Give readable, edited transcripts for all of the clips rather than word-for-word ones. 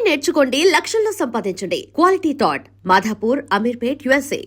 నేర్చుకోండి, లక్షల్లో సంపాదించండి. Quality thought, Madhapur, Ameerpet, USA.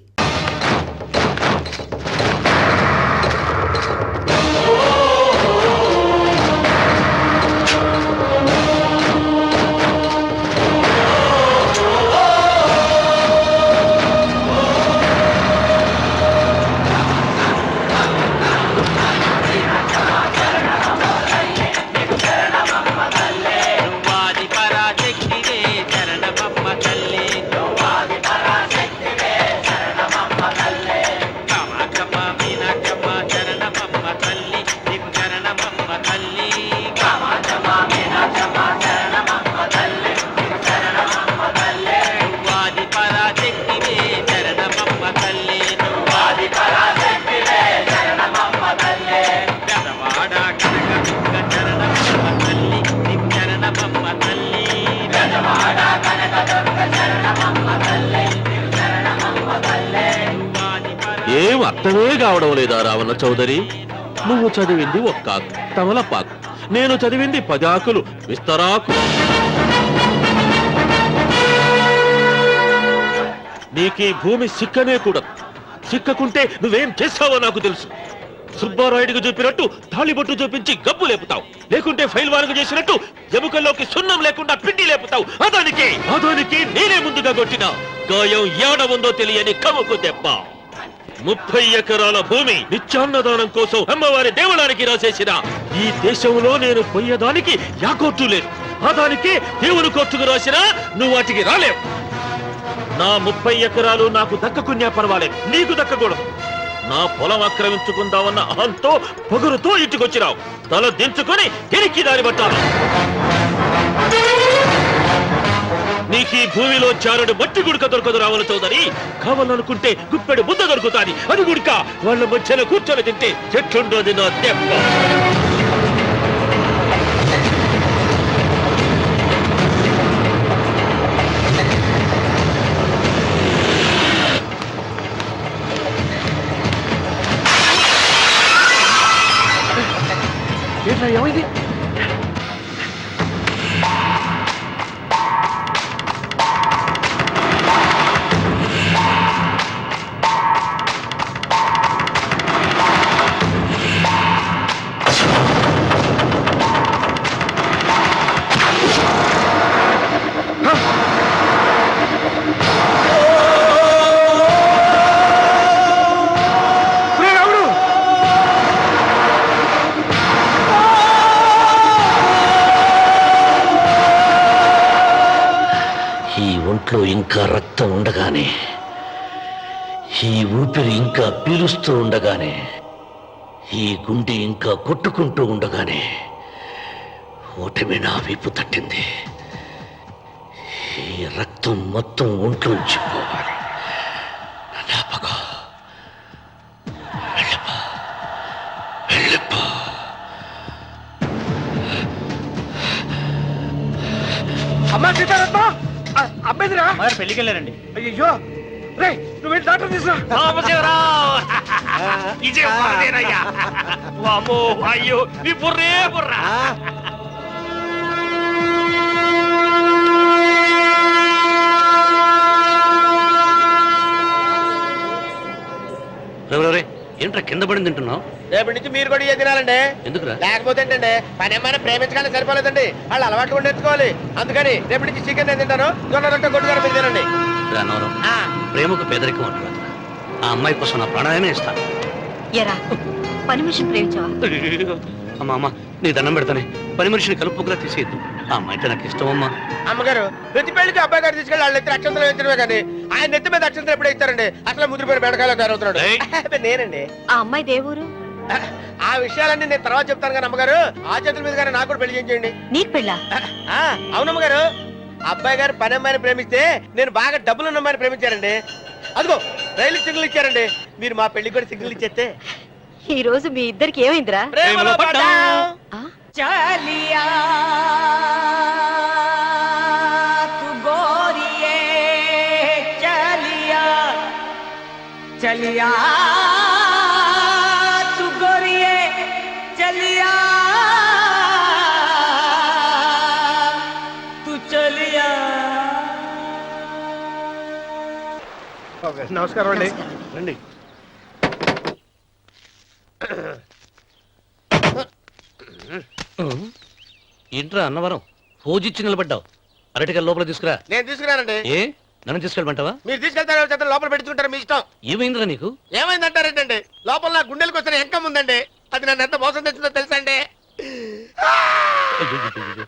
ఏం అర్థమే కావడం లేదా రావణ చౌదరి? నువ్వు చదివింది ఒక్క తమలపాకు, నేను చదివింది 10 ఆకులు విస్తరాకు. నీకీ భూమి సిక్కనే కూడదు. సిక్కకుంటే నువ్వేం చేస్తావో నాకు తెలుసు. సుబ్బారాయుడికి చూపినట్టు తాళిబొట్టు చూపించి గబ్బు లేపుతావు, లేకుంటే ఫైల్ వారకు చేసినట్టు ఎముకల్లోకి సున్నం లేకుండా పిండి లేపుతావు. అదానికి నేనే ముందుగా కొట్టిన గాయం ఏడ ఉందో తెలియని కముకు దెబ్బ. 30 ఎకరాల భూమి నిత్యాన్నదానం కోసం అమ్మవారి దేవాలయానికి రాసేసిన ఈ దేశంలో నేను పోయేదానికి యా కోర్టు లేదు. అదానికి దేవుని కోర్టుకు రాసినా నువ్వు వాటికి రాలేవు. నా 30 ఎకరాలు నాకు దక్కకున్నా పర్వాలేదు, నీకు దక్కకూడదు. నా పొలం ఆక్రమించుకుందామన్న అహంతో పొగరుతో ఇంటికొచ్చినావు. తల దించుకొని తిరిగి దారి పట్టాలి. నీకీ భూమిలో చారుడు మట్టి గుడక దొరకదు రావణ చౌదరి. కావాలనుకుంటే గుప్పెడు ముద్ద దొరుకుతాది, అది గుడక వాళ్ళ మధ్యలో కూర్చొని తింటే చెట్లుండోది నా దెబ్బ. ఏమైంది? ఇంకా రక్తం ఉండగానే, ఈ ఊపిరి ఇంకా పీలుస్తూ ఉండగానే, ఈ గుండె ఇంకా కొట్టుకుంటూ ఉండగానే ఓటమి నా వీపు తట్టింది. ఈ రక్తం మొత్తం ఒంట్లోంచి పోవాలి. జ్ఞాపకం వెళ్ళిపో. అమ్మా సీతారత్న, అమ్మేదిరా పెళ్లికి వెళ్ళారండి. అయ్యో రే, నువ్వు వెళ్ళి డాక్టర్ తీసుకురా. అయ్యో నీ బుర్రే బుర్రా. ఏంట్రా కింద పడింది తింటున్నావు? రేపటి నుంచి మీరు కూడా ఇదే తినాలండి. ఎందుకురా? లేకపోతే ఏంటండి, పని ఏమైనా ప్రేమించగానే సరిపోలేదండి, వాళ్ళు అలవాటు కూడా నేర్చుకోవాలి. అందుకని రేపటి నుంచి చికెన్ నేను తింటాను, జొన్న రొట్టె కొట్టుగారు మీరు తినండి. ప్రేమకు పేదరికం అంటారు. ఆ అమ్మాయి కోసం నా ప్రాణాయమే ఇస్తాను. పని మనిషిని ప్రేమించావా? అమ్మా అమ్మ, నీ దండం పెడతానే, పని మనిషిని కలుపుకులా తీసేయద్దు. ఆ అమ్మాయితే నాకు ఇష్టం అమ్మా. అమ్మగారు ప్రతి పెళ్లికి అబ్బాయి గారు తీసుకెళ్ళి వాళ్ళు ఎత్తి అక్షంతలు వేయించడమే కానీ ఆయన నెత్తి మీద అక్షంతలు ఎప్పుడు ఇస్తారండి? అసలు ముద్దుపేరు బెడకాయలో తయారవుతున్నాడు. నేనండి. ఆ అమ్మాయి దేవురు? ఆ విషయాలన్నీ నేను తర్వాత చెప్తాను కానీ అమ్మగారు, ఆ చేతుల మీద కానీ నాకు కూడా పెళ్లి చేయండి. నీకు పెళ్ళా? అవునమ్మగారు, అబ్బాయి గారు పని అమ్మాయిని ప్రేమిస్తే నేను బాగా డబ్బులు ఉన్న అమ్మాయిని ప్రేమించారండి. అదిగో రైలు సిగ్నల్ ఇచ్చారండి. మీరు మా పెళ్లికి కూడా సిగ్నల్ ఇచ్చేస్తే. ఈ రోజు మీ ఇద్దరికి ఏమైందిరా? ప్రేమలో పడ్డాం. చలియా తు గోరియే చలియా చలియా తు గోరియే చలియా తు చలియా నమస్కారం అండి. రండి. ఏంట్రా అన్నవరం పూజిచ్చి నిలబడ్డావు. అరటిగా లోపల తీసుకురా. నేను తీసుకున్నానండి. ఏ నన్ను తీసుకెళ్ళమంటావా? మీరు తీసుకెళ్తారో చేత లోపల పెట్టుకుంటారు, మీ ఇష్టం. ఏమైందిరా నీకు? ఏమైందంటారేంటండి? లోపల నా గుండెలకు వచ్చిన ఎంకం ఉందండి. అది నన్ను ఎంత మోసం తెచ్చిందో తెలుసా అండి? అయ్యయ్యయ్యయ్యో.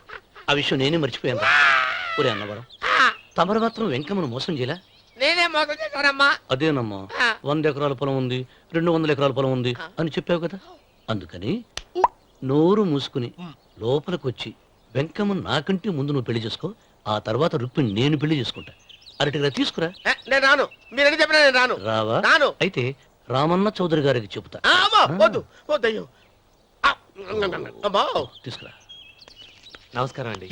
ఆ విషయం నేనే మర్చిపోయాను. ఒరే అన్నవరం, తమరు మాత్రం వెంకమ్మను మోసం చేయలే? నేనే మోసం చేశానమ్మా. అదేనమ్మా, 100 ఎకరాల పొలం ఉంది, 200 ఎకరాల పొలం ఉంది అని చెప్పావు కదా. అందుకని నోరు మూసుకుని లోపలికొచ్చి వెంకమ్మ నాకంటే ముందు నువ్వు పెళ్లి చేసుకో. ఆ తర్వాత రుక్మిణి నేను పెళ్లి చేసుకుంటా. అరటిగా తీసుకురా. నేను రాను. మీరని చెప్పినా నేను రాను. రావా? రాను. అయితే రామన్న చౌదరి గారికి చెబుతా. అమ్మా వద్దు వద్దయ్యో. అమ్మా తీసుకురా. నమస్కారం అండి.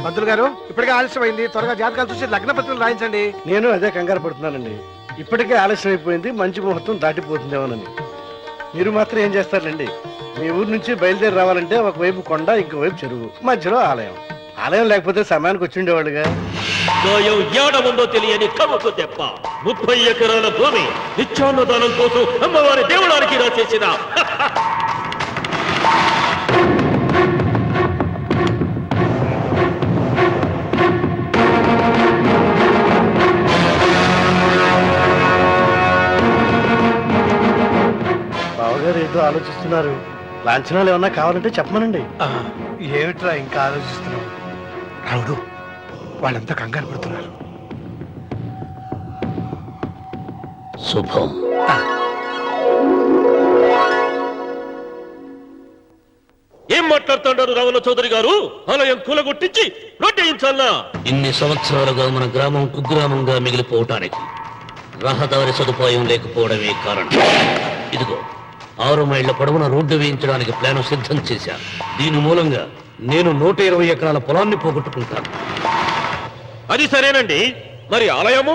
పంతులు గారు, ఇప్పటికే ఆలస్యమైంది. త్వరగా జాతకాలు చూసి లగ్న పత్రికలు రాయించండి. నేను అదే కంగారు పడుతున్నానండి. ఇప్పటికే ఆలస్యం అయిపోయింది, మంచి ముహూర్తం దాటిపోతుందేమోనని. మీరు మాత్రం ఏం చేస్తారండి? మీ ఊరు నుంచి బయలుదేరి రావాలంటే ఒకవైపు కొండ, ఇంకోవైపు చెరువు, మధ్యలో ఆలయం. ఆలయం లేకపోతే సమయానికి వచ్చి ఉండేవాళ్ళుగా. గాయం ఏడముందో తెలియని కవ్వకు దెబ్బ. 30 ఎకరాల భూమి నిత్యాన్నదానం కోసం అమ్మవారి దేవుడానికి రాసేసిన బావగారు ఏదో ఆలోచిస్తున్నారు. లాంఛనాలు ఏమన్నా కావాలంటే చెప్పమనండి. ఏమిట్రా ఇంకా ఆలోచిస్తున్నావు? రావుడు, వాళ్ళంతా కంగారు పడుతున్నారు. శుభం. ఏం మాట్లాడుతున్నారు రావుల చౌదరి గారు? ఆలయం కూలగొట్టించి రొట్టేయించాలనా? ఇన్ని సంవత్సరాలుగా మన గ్రామం కుగ్రామంగా మిగిలిపోవటానికి రహదారి సదుపాయం లేకపోవడమే కారణం. ఇదిగో 6 మైళ్ళ పొడవున రోడ్డు వేయించడానికి ప్లాను సిద్ధం చేశాను. దీని మూలంగా నేను 120 ఎకరాల పొలాన్ని పోగొట్టుకుంటాను. అది సరేనండి, మరి ఆలయము?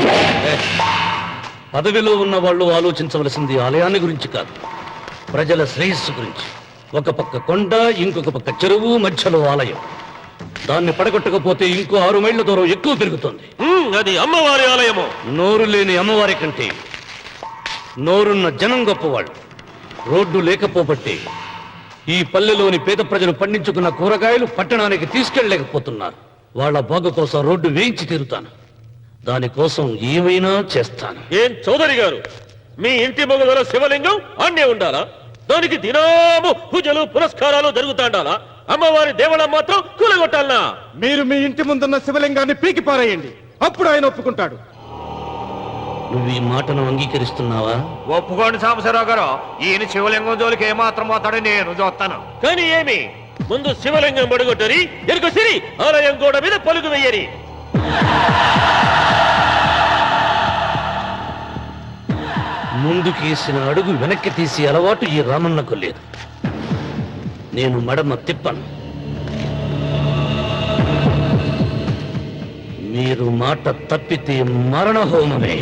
పదవిలో ఉన్న వాళ్ళు ఆలోచించవలసింది ఆలయాన్ని గురించి కాదు, ప్రజల శ్రేయస్సు గురించి. ఒక పక్క కొండ, ఇంకొక పక్క చెరువు, మధ్యలో ఆలయం. దాన్ని పడగొట్టకపోతే ఇంకో 6 మైళ్ళ దూరం ఎక్కువ పెరుగుతుంది. అది అమ్మవారి ఆలయము. నోరు లేని అమ్మవారి కంటే నోరున్న జనం గొప్పవాళ్ళు. రోడ్డు లేకపోబట్టే ఈ పల్లెలోని పేద ప్రజలు పండించుకున్న కూరగాయలు పట్టణానికి తీసుకెళ్లలేకపోతున్నారు. వాళ్ళ బాగు కోసం రోడ్డు వేయించి తీరుతాను. దానికోసం ఏమైనా చేస్తాను. ఏం చౌదరి గారు, మీ ఇంటి మొగల శివలింగం అన్నే ఉండాలా? దానికి దినాము పూజలు పురస్కారాలు జరుగుతాండాలా? అమ్మవారి దేవళం మాత్రం కూలగొట్టాలనా? మీరు మీ ఇంటి ముందున్న శివలింగాన్ని పీకి పారేయండి, అప్పుడు ఆయన ఒప్పుకుంటాడు. నువ్వు ఈ మాటను అంగీకరిస్తున్నావా? ఒప్పుకోండి సాంబశివరావు గారు. ఈయన శివలింగం జోలికి ఏమాత్రం పోతాడో నేను చూస్తాను. కానీ ఏమి, ముందు శివలింగం బడుగొట్టరి, ఎరుక సిరి ఆలయం గోడ మీద పలుగు వెయ్యరి. ముందుకేసిన అడుగు వెనక్కి తీసి అలవాటు ఈ రామన్నకు లేదు. నేను మడమ తిప్పను. మీరు మాట తప్పితే మరణహోమమే.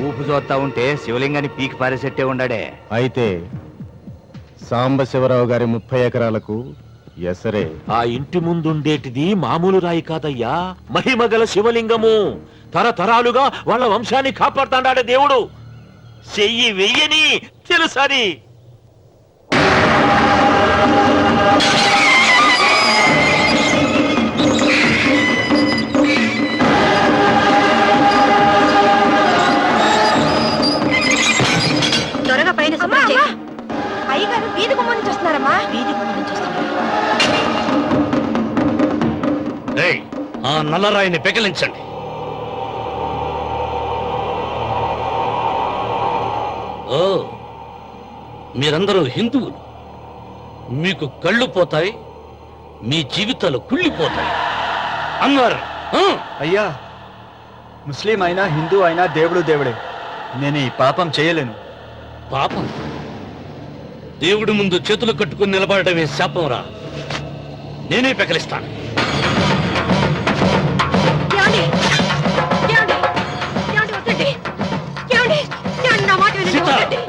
ఊపు చూస్తా ఉంటే శివలింగాన్ని పీకి పారేసెట్టే ఉండాడే. అయితే సాంబశివరావు గారి 30 ఎకరాలకు ఎసరే. ఆ ఇంటి ముందుండేటిది మామూలు రాయి కాదయ్యా, మహిమగల శివలింగము. తరతరాలుగా వాళ్ళ వంశాన్ని కాపాడుతాడాడే దేవుడు. చెయ్యి వెయ్యని తెలుసని. నల్లరాయిని పెకిలించండి. ఓ, మీరందరూ హిందువులు. మీకు కళ్ళు పోతాయి, మీ జీవితాలు కుళ్ళిపోతాయి అన్నారు. అయ్యా, ముస్లిం అయినా హిందూ అయినా దేవుడు దేవుడే. నేను ఈ పాపం చేయలేను. పాపం? దేవుడి ముందు చేతులు కట్టుకుని నిలబడటమే శాపంరా. నేనే పెకలిస్తాను. ఏమండి? ఏమండి? ఏమండి? వద్దండి. ఏమండి? ఏమండి? నా మాట వినండి. సీత! వద్దండి.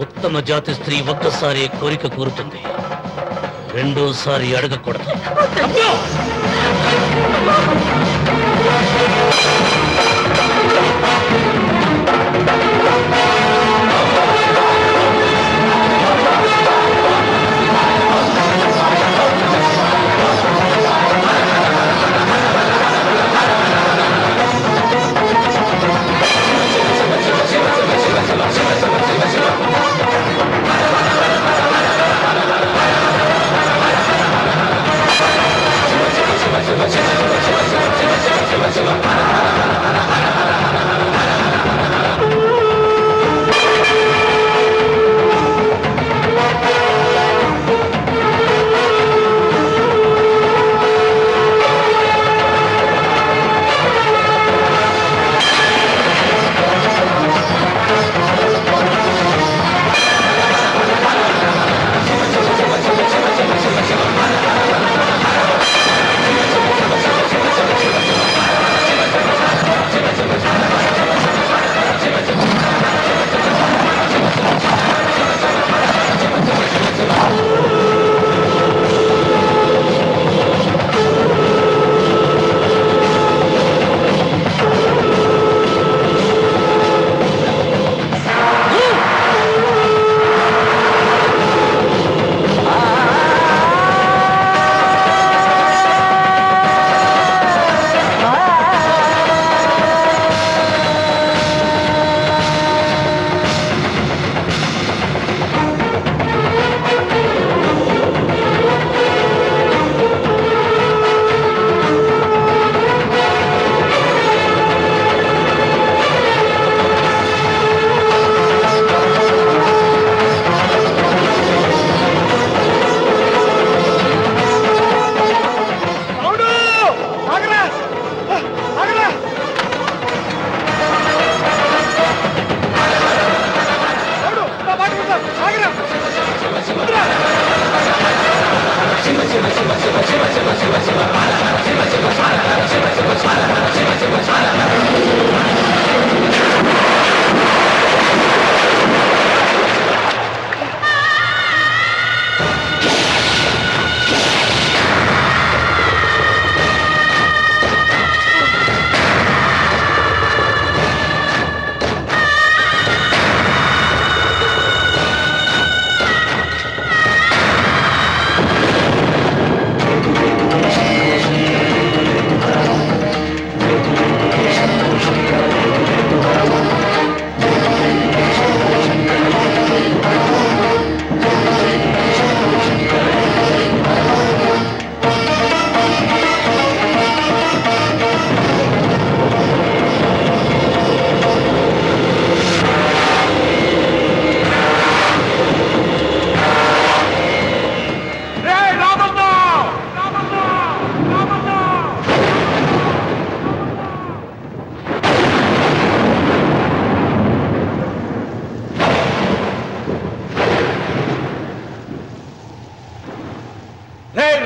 ఉత్తమ జాతి స్త్రీ ఒక్కసారి కోరిక కోరుతుంది, రెండోసారి అడగకూడదు. అబ్బో!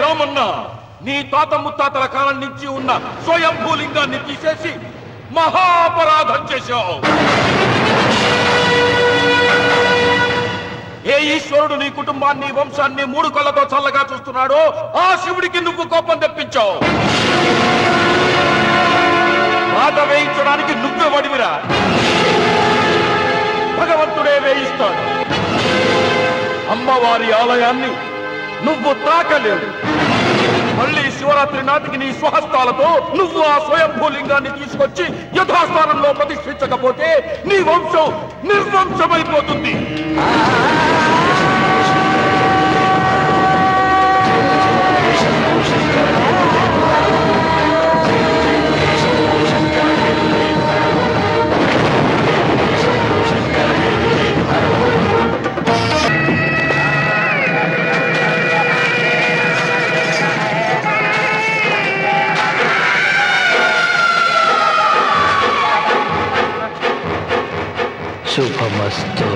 రామన్నా, నీ తాత ముత్తాతల కాలం నుంచి ఉన్న స్వయంభూలింగాన్ని తీసేసి మహాపరాధం చేశావు. ఏ ఈశ్వరుడు నీ కుటుంబాన్ని వంశాన్ని మూడు కళ్ళతో చల్లగా చూస్తున్నాడో ఆ శివుడికి నువ్వు కోపం తెప్పించావు. బాధ వేయించడానికి నువ్వే వడివిరా. భగవంతుడే వేయిస్తాడు. అమ్మవారి ఆలయాన్ని నువ్వు తాకలేవు. మళ్ళీ శివరాత్రి నాటికి నీ స్వహస్తాలతో నువ్వు ఆ స్వయంభూలింగాన్ని తీసుకొచ్చి యథాస్థానంలో ప్రతిష్ఠించకపోతే నీ వంశం నిర్వంశమైపోతుంది. శుభమస్తు.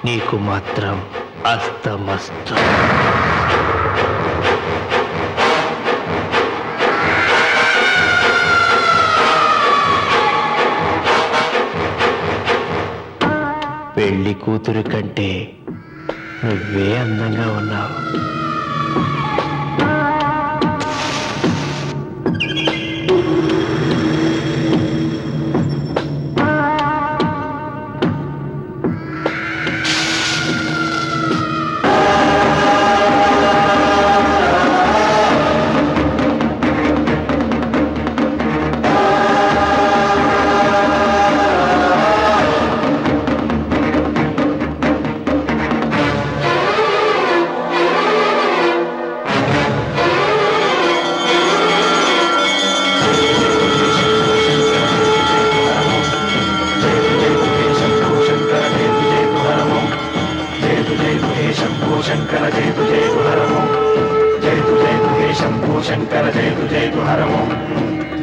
నీకు మాత్రం అస్తమస్తు. పెళ్లి కూతురు కంటే నువ్వే అందంగా ఉన్నావు.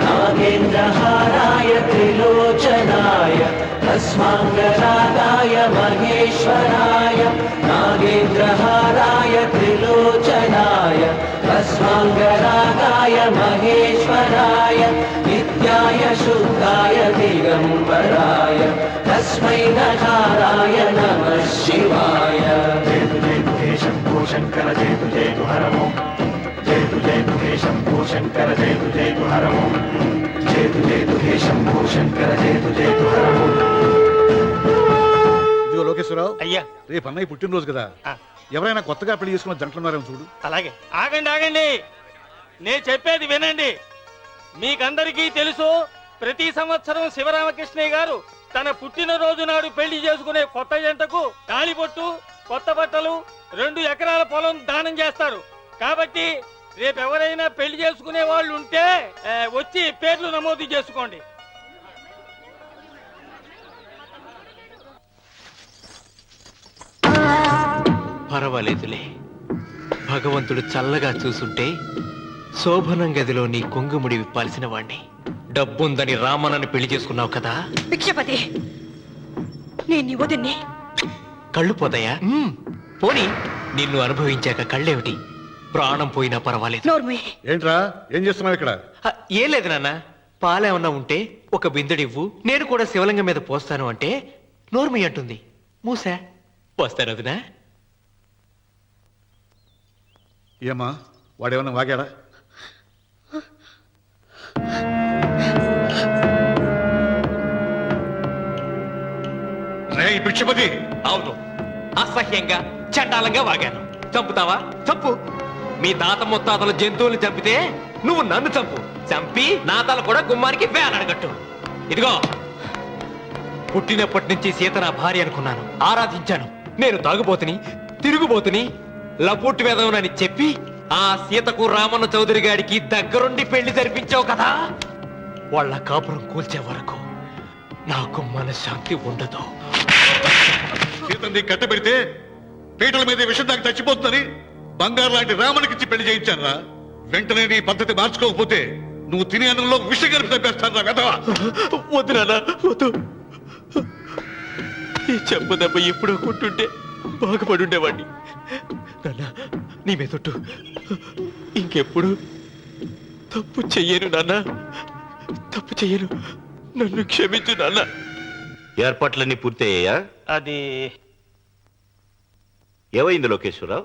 నాగేంద్రహారాయ త్రిలోచనాయ తస్మాంగరాగాయ మహేశ్వరాయ. నాగేంద్రహారాయ త్రిలోచనాయ తస్మాంగరాగాయ మహేశ్వరాయ. నిత్యాయ శుద్ధాయ దిగంబరాయ తస్మై నకారాయ నమః శివాయ. జయ జయ శంభో శంకర జయ జయ హరమో. జయ జయ శంభో శంకర జయ జయ హరమో. జయ జయ శంభో శంకర జయ జయ హరమో. ఇదిగో లోకేశ్వరరావు, అయ్యా, రేపు అన్నయ్య పుట్టినరోజు కదా, ఎవరైనా కొత్తగా పెళ్లి చేసుకున్న జంటలున్నారేమో చూడు. అలాగే. ఆగండి, నేను చెప్పేది వినండి. మీకందరికీ తెలుసు, ప్రతి సంవత్సరం శివరామకృష్ణయ్య గారు తన పుట్టినరోజు నాడు పెళ్లి చేసుకునే కొత్త జంటకు తాళిబొట్టు, కొత్త బట్టలు, 2 ఎకరాల పొలం దానం చేస్తారు. కాబట్టి రేపు ఎవరైనా పెళ్లి చేసుకునే వాళ్ళు ఉంటే వచ్చి పేర్లు నమోదు చేసుకోండి. పర్వాలేదులే, భగవంతుడు చల్లగా చూసుంటే శోభనం గదిలో నీ కొంగుముడి విప్పాల్సిన వాణ్ణి. డబ్బుందని రామన్నని పెళ్లి చేసుకున్నావు కదా. భిక్షపతి, నేను నీ వదిన్ని. కళ్ళు పోతాయా? పోనీ, నిన్ను అనుభవించాక కళ్ళేమిటి, ప్రాణం పోయినా పర్వాలేదు. ఏంట్రా, ఏం చేస్తున్నావు ఇక్కడ? ఏం లేదు నాన్న, పాలేమన్నా ఉంటే ఒక బిందెడివ్వు, నేను కూడా శివలింగం మీద పోస్తాను అంటే నోర్మి అంటుంది. మూసా పోస్తాను వదినా. ఏమా, వాడేమన్నా వాగాడా? భిక్షపతి, అవును, అసహ్యంగా చండాలంగా వాగాను. చంపుతావా? చంపు. మీ తాత ముత్తాతలు జంతువుల్ని చంపితే నువ్వు నన్ను చంపు. చంపి నా తల కూడా గుమ్మానికి వేలాడగట్టు. ఇదిగో, పుట్టినప్పటి నుంచి సీత నా భార్య అనుకున్నాను, ఆరాధించాను. నేను తాగుబోతుని, తిరుగుబోతుని, లపూట్ వేదవునని చెప్పి ఆ సీతకు రామన్న చౌదరి గారికి దగ్గరుండి పెళ్లి జరిపించావు కదా. వాళ్ళ కాపురం కూల్చే వరకు నాకు మనశ్శాంతి ఉండదు. సీతని కట్టబెడితే పీటల మీద విషం దాకా చచ్చిపోతుందని బంగారు లాంటి రామునికిచ్చి పెళ్లి చేయించానురా. వెంటనే నీ పద్ధతి మార్చుకోకపోతే నువ్వు తినే అన్నంలో విషం కలిపి తప్పేస్తాను వెదవా. వద్దు నాన్న, వద్దు. ఈ చెంప దెబ్బ ఎప్పుడో కొట్టుంటే బాగుపడి ఉండేవాడిని. నాన్న, నీ మీదొట్టు, ఇంకెప్పుడు తప్పు చెయ్యను నాన్న, తప్పు చెయ్యను. నన్ను క్షమించు నాన్న. ఏర్పాట్లన్నీ పూర్తయ్యాయా? అది ఏమైంది లోకేశ్వరరావు?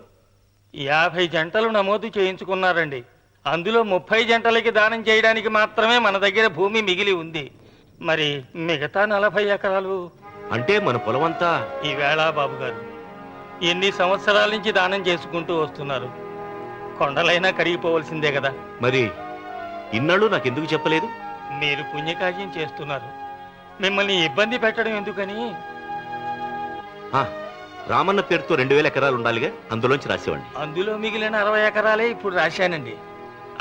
50 జంటలు నమోదు చేయించుకున్నారండి. అందులో 30 జంటలకి దానం చేయడానికి మాత్రమే మన దగ్గర భూమి మిగిలి ఉంది. మరి మిగతా 40 ఎకరాలు అంటే మన పొలమంతా ఈవేళ బాబు గారు ఎన్ని సంవత్సరాల నుంచి దానం చేసుకుంటూ వస్తున్నారు. కొండలైనా కరిగిపోవలసిందే కదా. మరి ఇన్నాళ్ళు నాకెందుకు చెప్పలేదు? మీరు పుణ్యకార్యం చేస్తున్నారు, మిమ్మల్ని ఇబ్బంది పెట్టడం ఎందుకని. రామన్న పేరుతో 2000 ఎకరాలు ఉండాలిగా, అందులోంచి రాసేవాడిని. అందులో మిగిలిన 60 ఎకరాలే ఇప్పుడు రాశానండి.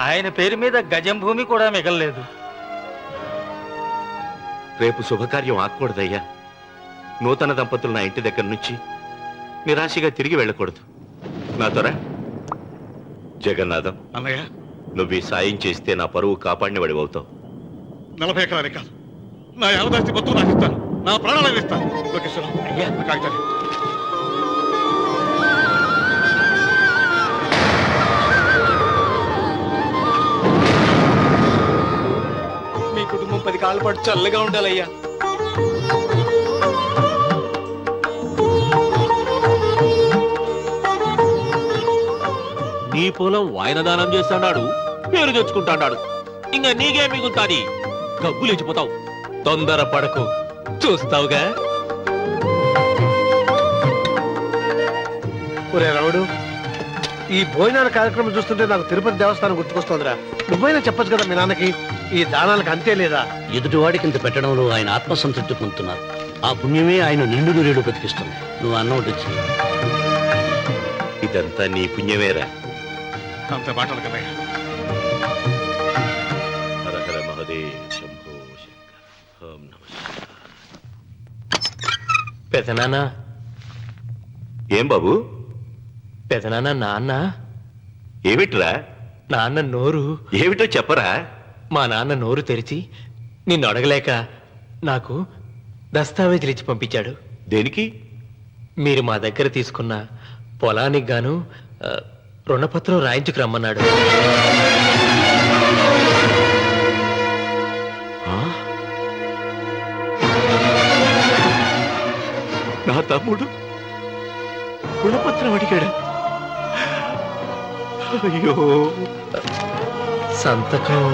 ఆయన పేరు మీద గజం భూమి కూడా మిగలలేదు. రేపు శుభకార్యం ఆకూడదయ్యా. నూతన దంపతులు నా ఇంటి దగ్గర నుంచి నిరాశగా తిరిగి వెళ్ళకూడదు. నా త్వర జగన్నాథం, అన్నయ్య, నువ్వు ఈ సాయం చేస్తే నా పరువు కాపాడిన వాడివవుతావు. 40 ఎకరాలే కాదు, నా యావదాస్తి మొత్తం నాకు ఇస్తాను, నా ప్రాణాలను ఇస్తాను. లోకేశ్వరరావు, అయ్యా. నా కాగితాలు. మీ కుటుంబం 10 కాళ్ళ పాటు చల్లగా ఉండాలయ్యా. నీ పొలం వాయన దానం చేస్తాడు, పేరు తెచ్చుకుంటాడు. ఇంకా నీకే మిగులుతాది, గబ్బు లేచిపోతావు. తొందర పడకు, చూస్తావుగా. ఒరే రావుడు, ఈ భోజనాల కార్యక్రమం చూస్తుంటే నాకు తిరుపతి దేవస్థానం గుర్తుకొస్తోందిరా. నువ్వైనా చెప్పొచ్చు కదా మీ నాన్నకి, ఈ దానాలకు అంతే లేదా? ఎదుటివాడికి ఇంత పెట్టడంలో ఆయన ఆత్మసంతృప్తి పొందుతున్నారు. ఆ పుణ్యమే ఆయన నిండు నూరేడు బ్రతికిస్తుంది. నువ్వు అన్నం వడ్డించి. ఇదంతా నీ పుణ్యమేరా. అంత మాటలు కదయ్యా. హర హర మహదేవ్ శంభో శంకర. ఓం నమః శివాయ. పెదనాన్న, ఏం బాబు? పెదనాన్న, నాన్న. ఏమిట్రా? నాన్న నోరు. ఏమిటో చెప్పరా? మా నాన్న నోరు తెరిచి నిన్ను అడగలేక నాకు దస్తావేజీలు ఇచ్చి పంపించాడు. దేనికి? మీరు మా దగ్గర తీసుకున్న పొలానికి గాను రుణపత్రం రాయించుకు రమ్మన్నాడు. నా తమ్ముడు రుణపత్రం అడిగాడు. అయ్యో, సంతకం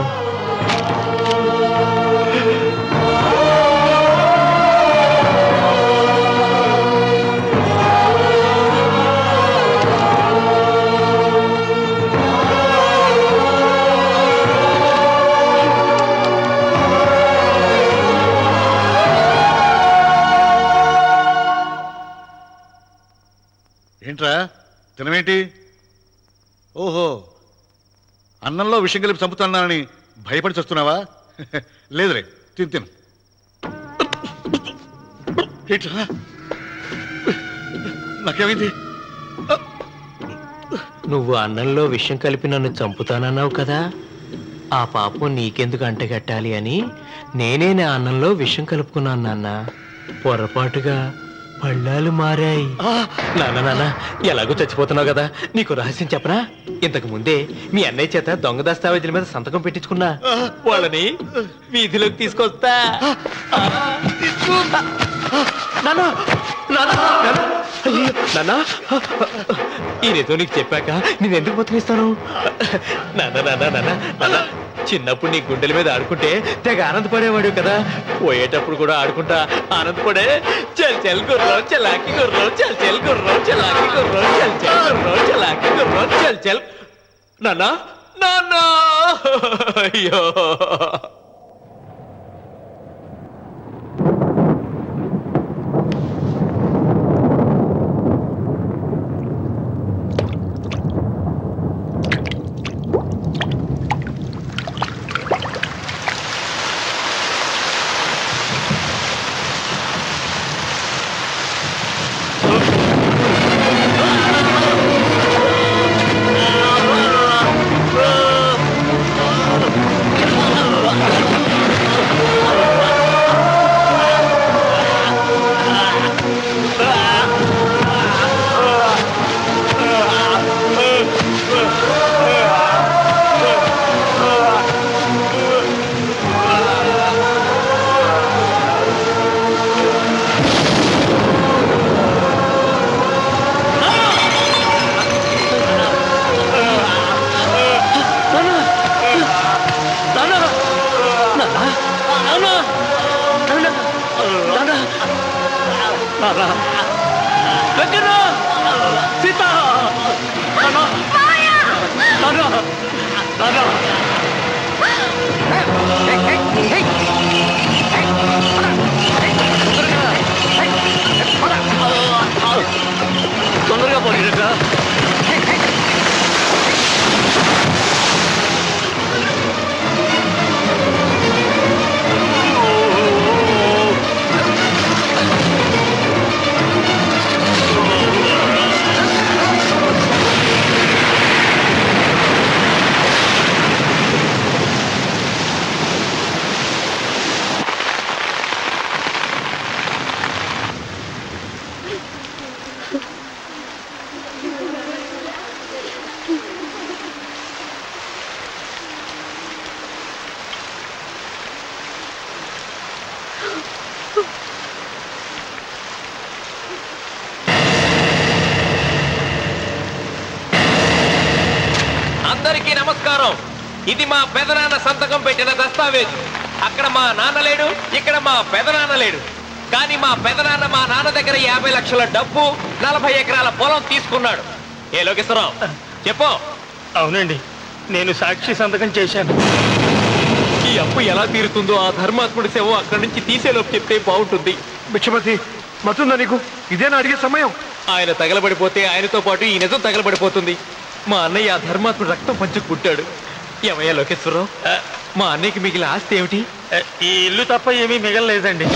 ఏంట్రా తినవేంటి? ఓహో, అన్నంలో విషం కలిపి చంపుతున్నానని భయపడి చస్తున్నావా? లేదురే, తిను. ఏంట్రా, నాకేమైంది? నువ్వు అన్నంలో విషం కలిపి నన్ను చంపుతానన్నావు కదా, ఆ పాపం నీకెందుకు అంటగట్టాలి అని నేనే నా అన్నంలో విషం కలుపుకున్నాను నాన్న. పొరపాటుగా పళ్ళాలు మారాయి. నాన్న, ఎలాగో చచ్చిపోతున్నావు కదా, నీకు రహస్యం చెప్పనా? ఇంతకు ముందే మీ అన్నయ్య చేత దొంగ దస్తావేజీల మీద సంతకం పెట్టించుకున్నా. వాళ్ళని వీధిలోకి తీసుకొస్తా. నాన్న, ఈ రేతో నీకు చెప్పాక నేను ఎందుకు బతుకిస్తాను? నాన్న, చిన్నప్పుడు నీ గుండెల మీద ఆడుకుంటే తెగ ఆనందపడేవాడు కదా, పోయేటప్పుడు కూడా ఆడుకుంటా ఆనందపడే. చల్ చల్ గుర్రం చలాకి గుర్రం, చల్ చల్ గుర్రం చలాకి గుర్రం, చల్ చల్ గుర్రం చలాకి గుర్రం, చల్ చల్. నాన్న, అయ్యో. తొందరగా పోయినట్టు. లోకేశ్వరం, ఇది మా పెదనాన్న సంతకం పెట్టిన దస్తావేజు. అక్కడ మా నాన్న లేడు, ఇక్కడ మా పెదనాన్న లేడు. కానీ మా పెదనాన్న మా నాన్న దగ్గర 50 లక్షల డబ్బు, 40 ఎకరాల పొలం తీసుకున్నాడు. ఏ లోకేశ్వరం చెప్పు. అవునండి, నేను సాక్షి సంతకం చేశాను. ఈ అప్పు ఎలా తీరుతుందో ఆ ధర్మాత్ముడి శవం అక్కడి నుంచి తీసేలోపు చెప్తే బాగుంటుంది. భిక్షపతి మతుందా నీకు? ఇదేనా అడిగే సమయం? ఆయన తగలబడిపోతే ఆయనతో పాటు ఈ నిజం తగలబడిపోతుంది. మా అన్నయ్య ఆ ధర్మాత్ముడు రక్తం పంచుకు పుట్టాడు. ఏమయ్యా లోకేశ్వరరావు, మా అన్నయ్యకి మిగిలిన ఆస్తి ఏమిటి? ఈ ఇల్లు తప్ప ఏమీ మిగలలేదండి.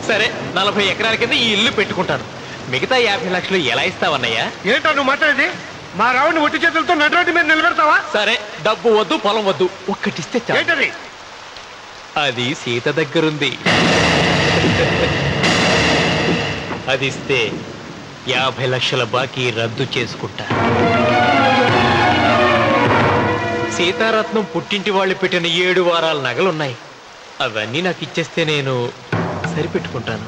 సరే, 40 ఎకరాల కింద ఈ ఇల్లు పెట్టుకుంటాను. మిగతా 50 లక్షలు ఎలా ఇస్తావన్నయ్యా? ఏంటో నువ్వు మాట్లాడేది? మా రావుని ఒట్టి చేతులతో నటురోడ్డు మీద నిలబెడతావా? సరే, డబ్బు వద్దు, పొలం వద్దు, ఒక్కటిస్తే చాలు. ఏంటది? అది సీత దగ్గరుంది. అది ఇస్తే 50 లక్షల బాకీ రద్దు చేసుకుంటా. సీతారత్నం పుట్టింటి వాళ్ళు పెట్టిన 7 వారాల నగలున్నాయి. అవన్నీ నాకు ఇచ్చేస్తే నేను సరిపెట్టుకుంటాను.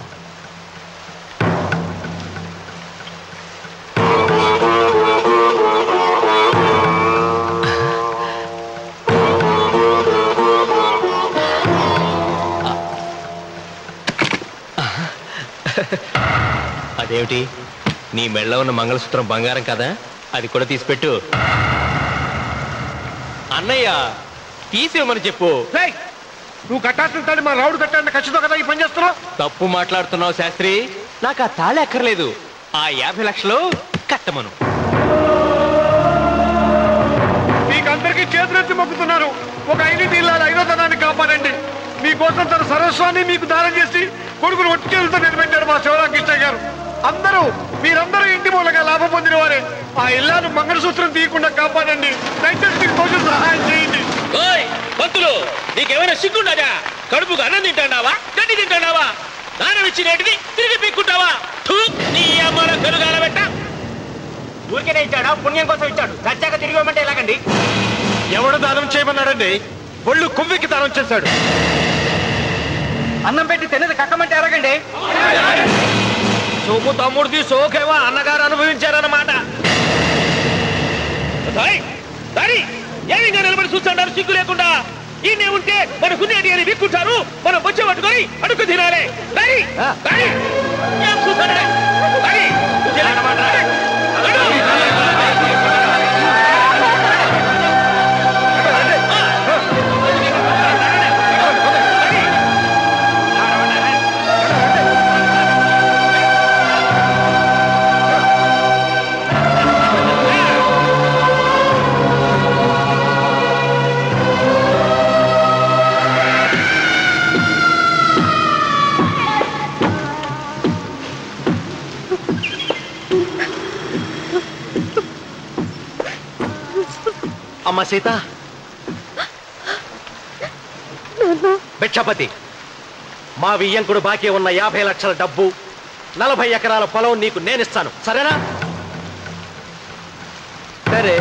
అదేమిటి, నీ మెళ్ళ ఉన్న మంగళసూత్రం బంగారం కదా, అది కూడా తీసిపెట్టు. అన్నయ్య తీసేమని చెప్పు. రేయ్, నువ్వు కట్టాల్సిన తాడి మా రావుడు కట్టాలని ఖచ్చితంగా కదా ఈ పని చేస్తున్నావు. తప్పు మాట్లాడుతున్నావు శాస్త్రి. నాకు ఆ తాళి అక్కర్లేదు, ఆ 50 లక్షలు కట్టమను. మీకందరికీ చేతులెత్తి మొక్కుతున్నారు. ఒక ఐదింటి ఇల్లాలి 5వ తనాన్ని కాపాడండి. మీకోసం తన సర్వస్వాన్ని మీకు దానం చేసి కొడుకును ఒట్టి చేతులతో నిలబెట్టారు మా శివరామకృష్ణ గారు. మీరందరూ ఇంటి మూలంగా లాభం పొందిన వారే. ఆ ఇల్లాను మంగళసూత్రం తీయకుండా కాపాడండి. దయచేసి మీకు కొంచెం సహాయం చేయండి. పంతులు, నీకేమైనా సిగ్గుండదా? కడుపుకు అన్నం తింటాడావా, గడ్డి తింటాడావా? నాన్న ఇచ్చినటిది తిరిగి పీక్కుంటావా? నీ అమ్మాల కలుగాల పెట్ట. ఊరికేనే ఇచ్చాడా? పుణ్యం కోసం ఇచ్చాడు. చచ్చాక తిరిగి ఇవ్వమంటే ఎలాగండి? ఎవడు దానం చేయమన్నాడండి? ఒళ్ళు కొవ్వెక్కి దానం చేశాడు. అన్నం పెట్టి తినేది కక్కమంటే ఎలాగండి? సోము తమ్ముడిది సోకేవో అన్నగారు అనుభవించారన్నమాట. ఏమిగా నిలబడి చూస్తుంటారు సిగ్గు లేకుండా? ఈయనే ఉంటే మన గుండెటి అని విక్కుంటారు, మనం వచ్చే పట్టుకొని అడుగు తినాలి. అమ్మ సీత, భిక్షపతి, మా వియ్యంకుడు బాకీ ఉన్న 50 లక్షల డబ్బు, 40 ఎకరాల పొలం నీకు నేనిస్తాను, సరేనా? సరే.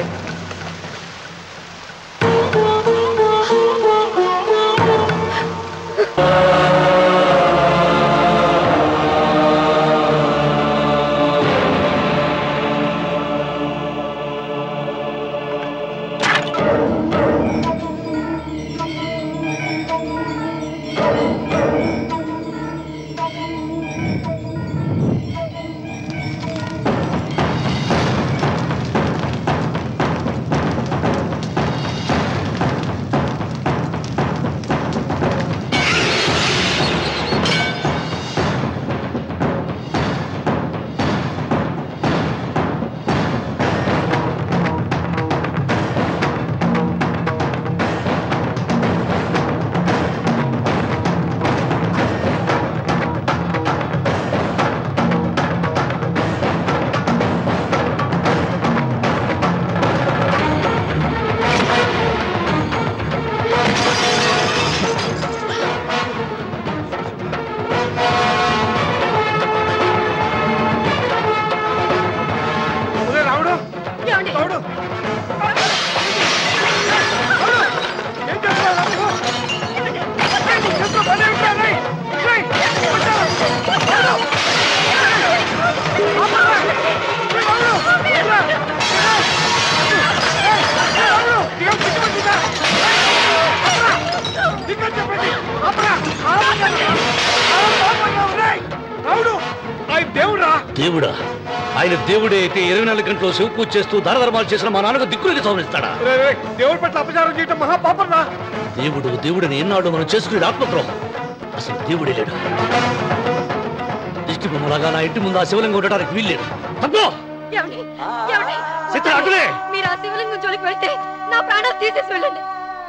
దేవుడా? ఆయన దేవుడే అయితే 24 గంటలు శివ పూజ చేస్తూ దానధర్మాలు చేసిన మా నాన్నకు దిక్కులకి సవరిస్తాడా? దేవుడి పట్ల అపచారం చేయటం మహాపాపం రా. దేవుడిని ఎన్నాడు మనం చేసుకునే ఆత్మద్రోహం. అసలు దేవుడే లేడు. దిష్టి బొమ్మలాగా నా ఇంటి ముందు ఆ శివలింగం ఉండడానికి వీల్లేదు. తప్పో! ఏమండి? ఏమండి? చిత్ర అటులే! మీరు ఆ శివలింగం జోలికి వెళ్తే నా ప్రాణాలు తీసేసి వెళ్ళండి.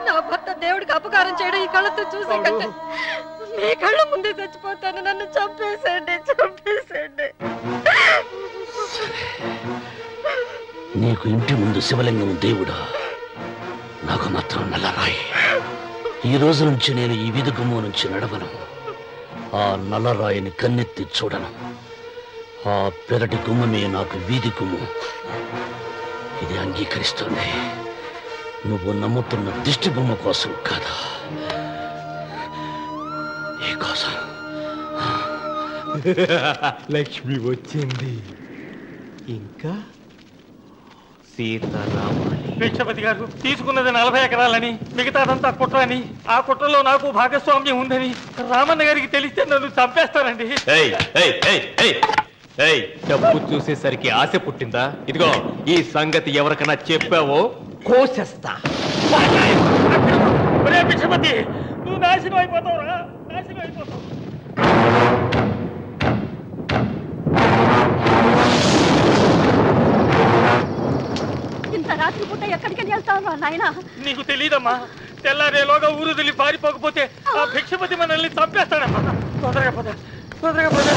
నా భర్త దేవుడికి అపకారం చేయడం ఈ కళ్ళతో చూసే కంటే మీ కళ్ళ ముందే చచ్చిపోతాను. నన్ను చంపేసేయండి, చంపేసేయండి. నీకు ఇంటి ముందు శివలింగం దేవుడా, నాకు మాత్రం నల్లరాయి. ఈ రోజు నుంచి నేను ఈ వీధి గుమ్మం నుంచి నడవను. ఆ నల్లరాయిని కన్నెత్తి చూడను. ఆ పెరటి గుమ్మమే నాకు వీధి గుమ్మం. ఇది అంగీకరిస్తుంది. నువ్వు నమ్ముతున్న దిష్టి బొమ్మ కోసం కాదా, ఈ కోసం. లక్ష్మి వచ్చింది. ఇంకా సీతారామాలి. భిక్షపతి గారు తీసుకున్నది 40 ఎకరాలని, మిగతాదంతా కుట్ర అని, ఆ కుట్రలో నాకు భాగస్వామ్యం ఉందని రామన్న గారికి తెలిస్తే నన్ను చంపేస్తారండి. డబ్బు చూసేసరికి ఆశ పుట్టిందా? ఇదిగో ఈ సంగతి ఎవరికైనా చెప్పావో కోసేస్తా. ఒరే భిక్షపతి, నువ్వు నాశనం అయిపోతావురా, నాశనం అయిపోతావు. ఇంత రాత్రి పూట ఎక్కడికి వెళ్తావా నాయనా? నీకు తెలీదమ్మా, తెల్లారేలోగా ఊరు వదిలి పారిపోకపోతే ఆ భిక్షపతి మనల్ని చంపేస్తాడమ్మా. తొందరగా పద, తొందరగా పద.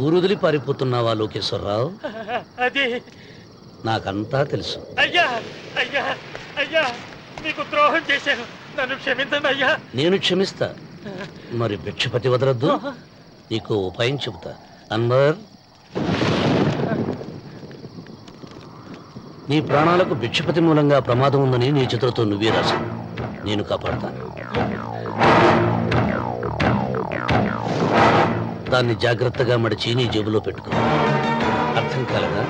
ఊరుదిలి పారిపోతున్నావా లోకేశ్వరరావు? అది నాకంతా తెలుసు. అయ్యా, అయ్యా, అయ్యా, నీకు ద్రోహం చేశాను, నన్ను క్షమించండి అయ్యా. నేను క్షమిస్తా. మరి భిక్షపతి వదలద్దు. నీకు ఉపాయం చెబుతా. అన్వర్, నీ ప్రాణాలకు భిక్షపతి మూలంగా ప్రమాదం ఉందని నీ చేతులతో నువ్వే రాసు. నేను కాపాడతాను. దాన్ని జాగ్రత్తగా మడిచి నీ జేబులో పెట్టుకో. అర్థం కాలేదా?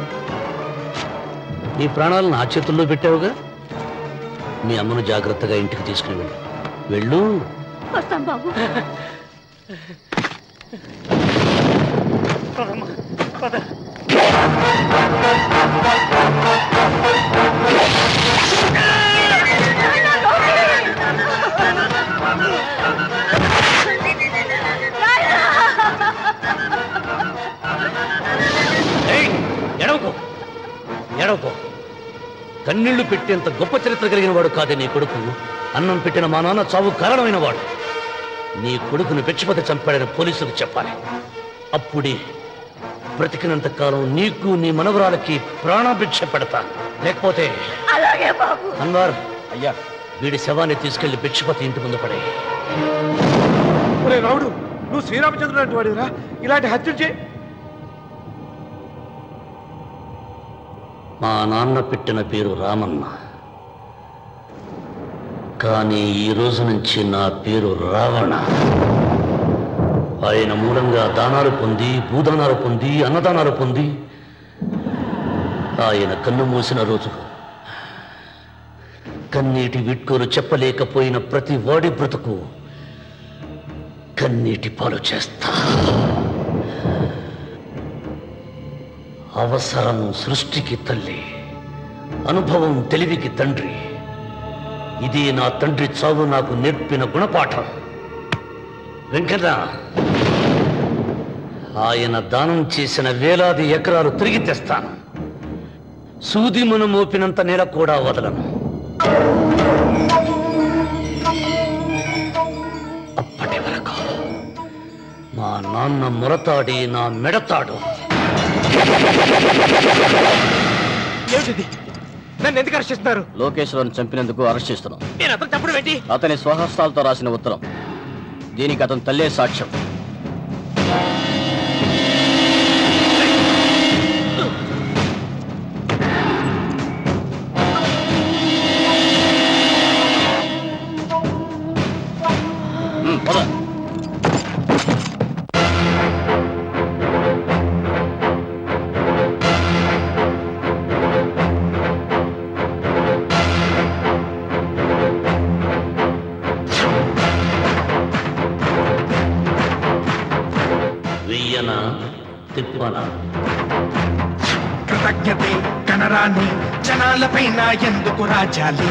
నీ ప్రాణాలను నా చేతుల్లో పెట్టావుగా. మీ అమ్మను జాగ్రత్తగా ఇంటికి తీసుకుని వెళ్ళు. వెళ్ళు. వస్తాం బాబు. పదమ్మా, పద. ఎడవకో, ఎడవకో. కన్నీళ్లు పెట్టేంత గొప్ప చరిత్ర కలిగిన వాడు కాదే నీ కొడుకు. అన్నం పెట్టిన మా నాన్న చావు కారణమైన వాడు. నీ కొడుకును భిక్షపతి చంపాడని పోలీసులకు చెప్పాలి. అప్పుడే బ్రతికినంత కాలం నీకు నీ మనవరాలకి ప్రాణభిక్ష పెడతాను. లేకపోతే అలాగే బాబు. అన్వర్, అయ్యా, వీడి శవాన్ని తీసుకెళ్లి భిక్షపతి ఇంటి ముందు పడే. రావుడు, నువ్వు శ్రీరామచంద్రుడు లాంటి వాడిరా, ఇలాంటి హత్యలు చే. మా నాన్న పెట్టిన పేరు రామన్న, కానీ ఈ రోజు నుంచి నా పేరు రావణ. ఆయన మూలంగా దానాలు పొంది, భూదానాలు పొంది, అన్నదానాలు పొంది, ఆయన కన్ను మూసిన రోజు కన్నీటి విట్కోలు చెప్పలేకపోయిన ప్రతి వాడి బ్రతుకు కన్నీటి పాలు చేస్తా. అవసరం సృష్టికి తల్లి, అనుభవం తెలివికి తండ్రి. ఇది నా తండ్రి చావు నాకు నేర్పిన గుణపాఠం. వెంకట, ఆయన దానం చేసిన వేలాది ఎకరాలు తిరిగి తెస్తాను. సూది మనం మోపినంత నేల కూడా వదలను. అప్పటి వరకు మా నాన్న మొరతాడి నా మెడతాడు. ఏమిటిది? నన్ను ఎందుకు అరెస్ట్ చేస్తున్నారు? లోకేశ్వరను చంపినందుకు అరెస్ట్ చేస్తున్నాం. నేను అతను చంపడం ఏంటి? అతని స్వహస్తాలతో రాసిన ఉత్తరం. దీనికి అతను తల్లే సాక్ష్యం. పద. చెయ్యనా తిప్పనా? కృతజ్ఞతే కనరాని జనాలపైన ఎందుకు రాజాలి?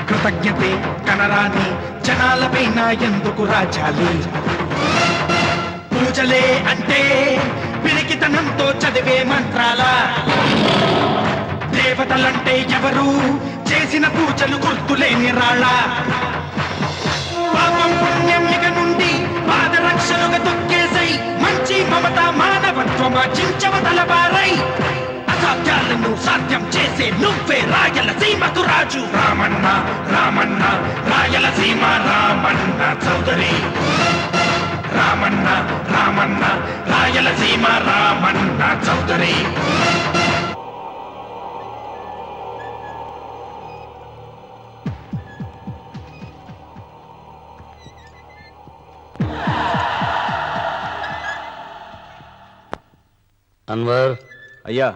కృతజ్ఞతే కనరాని జనాలపైన ఎందుకు రాజాలి? పూజలే అంటే పిరికితనంతో చదివే మంత్రాల, దేవతలంటే ఎవరు చేసిన పూజలు గుర్తులేని రాళ్ళ. పాపం పుణ్యం ఇక నుండి పాదరక్షలుగా తొక్కేసై మంచి మమత మానవత్వం చించవతలబారై అసాధ్యాలను సాధ్యం చేసే నువ్వే రాయలసీమకు రాజు. రామన్న రామన్న రాయలసీమ రామన్న చౌదరి. రామన్న రామన్న రాయలసీమ రామన్న చౌదరి. అన్వర్, అయ్యా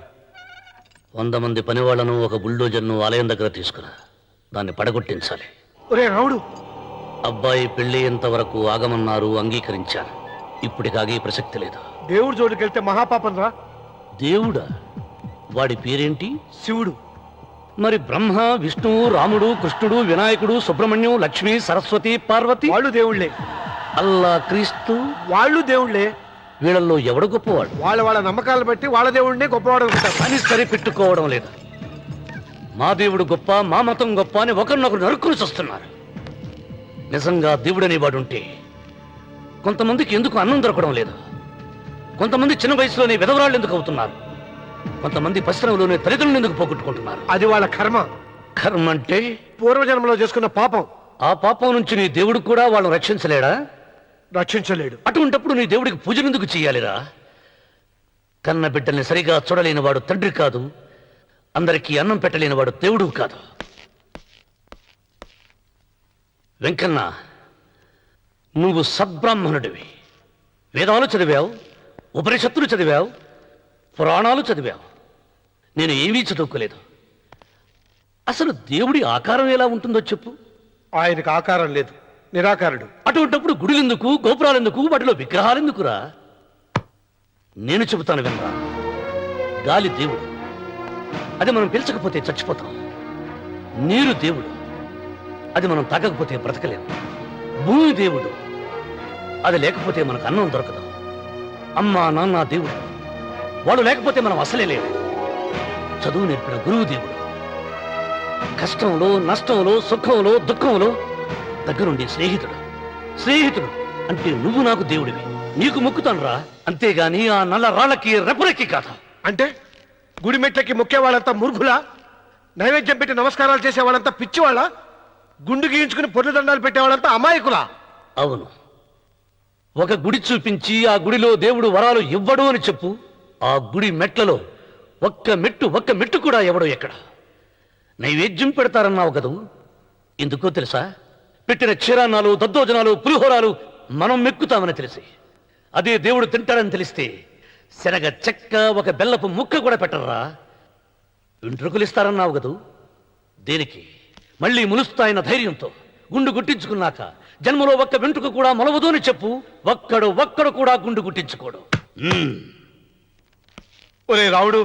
100 మంది పనివాళ్లను ఒక బుల్డోజర్ను ఆలయం దగ్గర తీసుకురా. దాన్ని పడగొట్టించాలి. ఒరే రావుడు, అబ్బాయి పెళ్లి ఎంతవరకు ఆగమన్నారు, అంగీకరించాను. ఇప్పటికాగే ప్రసక్తి లేదు. దేవుడి జోడికి వెళ్తే మహాపాపం రా. దేవుడా? వాడి పేరేంటి? శివుడు. మరి బ్రహ్మ, విష్ణువు, రాముడు, కృష్ణుడు, వినాయకుడు, సుబ్రహ్మణ్యం, లక్ష్మి, సరస్వతి, పార్వతి వాళ్ళు దేవుళ్లే. అల్లా, క్రీస్తు వాళ్ళు దేవుళ్లే. వీళ్ళల్లో ఎవడు గొప్పవాడు? వాళ్ళ వాళ్ళ నమ్మకాలు బట్టి వాళ్ళ దేవుడినే గొప్పవాడు అనుకుంటారు. అని సరిపెట్టుకోవడం లేదు. మా దేవుడు గొప్ప, మా మతం గొప్ప అని ఒకరినొకరు నరుక్కుని వస్తున్నారు. నిజంగా దేవుడనే వాడుంటే కొంతమందికి ఎందుకు అన్నం దొరకడం లేదు? కొంతమంది చిన్న వయసులోనే విధవరాళ్ళు ఎందుకు అవుతున్నారు? కొంతమంది పశ్చిమలోనే తల్లిదండ్రులు ఎందుకు పోగొట్టుకుంటున్నారు? అది వాళ్ళ కర్మ. కర్మ అంటే పూర్వజన్మలో చేసుకున్న పాపం. ఆ పాపం నుంచి నీ దేవుడు కూడా వాళ్ళని రక్షించలేడా? రక్షించలేడు. అటువంటప్పుడు నీ దేవుడికి పూజలు ఎందుకు చెయ్యాలిరా? కన్న బిడ్డల్ని సరిగా చూడలేని వాడు తండ్రి కాదు, అందరికీ అన్నం పెట్టలేని వాడు దేవుడు కాదు. వెంకన్న, నువ్వు సద్బ్రాహ్మణుడివి. వేదాలు చదివావు, ఉపనిషత్తులు చదివావు, పురాణాలు చదివావు. నేను ఏమీ చదువుకోలేదు. అసలు దేవుడి ఆకారం ఎలా ఉంటుందో చెప్పు. ఆయనకు ఆకారం లేదు, నిరాకారుడు. అటువంటప్పుడు గుడులెందుకు, గోపురాలెందుకు, వాటిలో విగ్రహాలెందుకురా? నేను చెబుతాను వినరా. గాలి దేవుడు, అది మనం పీల్చకపోతే చచ్చిపోతాం. నీరు దేవుడు, అది మనం తాగకపోతే బ్రతకలేము. భూమి దేవుడు, అది లేకపోతే మనకు అన్నం దొరకదు. అమ్మ నాన్న దేవుడు, వాడు లేకపోతే మనం అసలే లేవు. చదువు నేర్పిన గురువు దేవుడు, కష్టంలో, నష్టంలో, సుఖంలో, దుఃఖంలో దగ్గరుండి స్నేహితుడు. స్నేహితుడు అంటే నువ్వు నాకు దేవుడివి. నీకు మొక్కుతాను రా, అంతేగాని ఆ నల్ల రాళ్ళకి రెపురెక్కి కాదు. అంటే గుడి మెట్లకి మొక్కే వాళ్ళంతా మూర్ఖులా? నైవేద్యం పెట్టి నమస్కారాలు చేసే వాళ్ళంతా పిచ్చివాళ్ళ? గుండు గీయించుకుని పొర్లు దండాలు పెట్టేవాళ్ళంతా అమాయకులా? అవును. ఒక గుడి చూపించి ఆ గుడిలో దేవుడు వరాలు ఇవ్వడు అని చెప్పు. ఆ గుడి మెట్లలో ఒక్క మెట్టు కూడా ఎవడో ఎక్కడ. నైవేద్యం పెడతారన్నావు కదూ, ఎందుకో తెలుసా? పెట్టిన క్షీరాన్నాలు, దద్దోజనాలు, పులిహోరాలు మనం మెక్కుతామని తెలిసి, అదే దేవుడు తింటాడని తెలిస్తే శనగ చెక్క, ఒక బెల్లపు ముక్క కూడా పెట్టర్రా. వెంట్రుకలు ఇస్తారన్నావు కదూ, దేనికి? మళ్ళీ ములుస్తాయన్న ధైర్యంతో గుండు గుట్టించుకున్నాక జన్మలో ఒక్క వెంట్రుక కూడా మొలవదు అని చెప్పు. ఒక్కడు కూడా గుండు గుట్టించుకోడు. ఒరే రావుడు,